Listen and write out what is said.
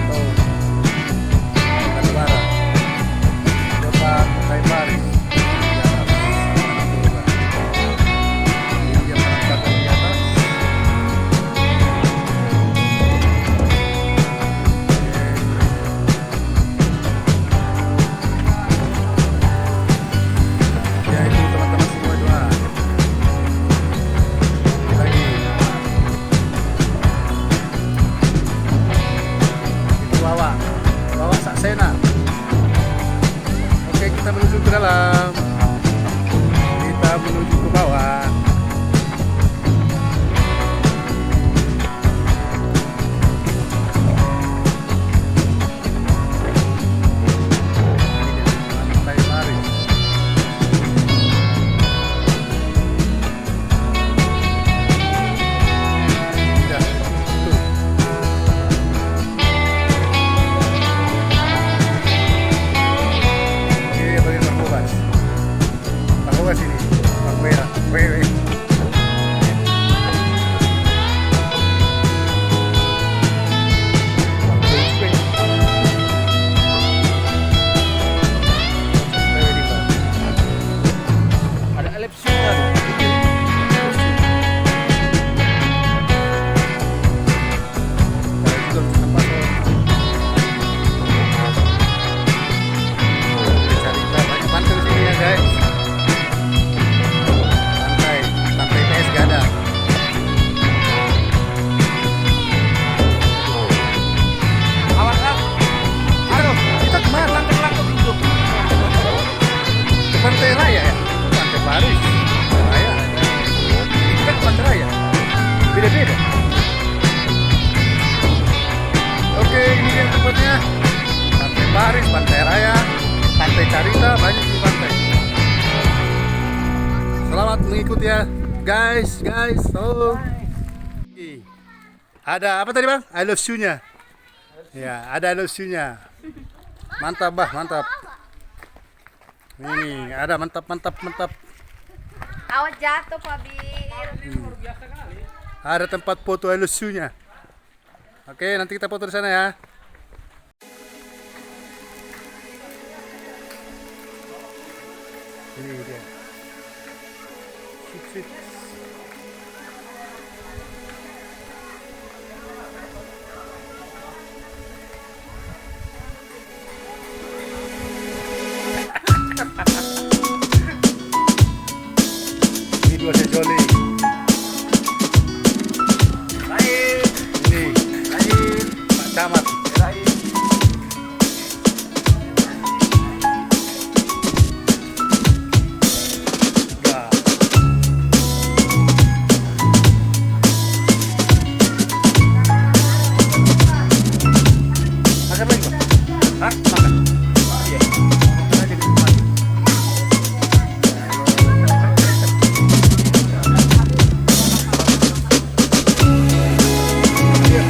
atau Utara, depan Pantai Baris di atas sana Toba. Ini dia penampakan di atas. Ya itu teman-teman semua doa. Lagi itu bawa saksena. Oke, kita menuju ke dalam. Kita menuju ke bawah. Pantai Baris. Ya, tuh. Ini bagian Tangkobas. Tangkobas ini, Bang Merah, wewe. Bang Wewe. Wewe di bawah. Ada elipsnya tuh. Nah, itu juga tempat cari banyak pantai di sini ya guys. Pantai PS gak ada. Aduh, kita kemana? Ke Pantai Raya ya? Pantai Baris. Raya. Itu kan Pantai Raya. Beda-beda. Oke, ini dia tempatnya. Pantai Baris, Pantai Raya, Pantai Carita, banyak di pantai. Selamat mengikuti ya, guys. Oh. Ada apa tadi bang? I love you-nya. Ya, ada I love you-nya. Mantap bah, mantap. Ini ada mantap. Awas jatuh, Pak Bir. Ada tempat foto I love you-nya. Oke, nanti kita foto di sana ya. Ini dia. Sip. Ini dua sejoli. Ini Pak Camat. Nah. Makan lagi Pak? Hah? Makan? Iya. Makan aja di rumah. Iya.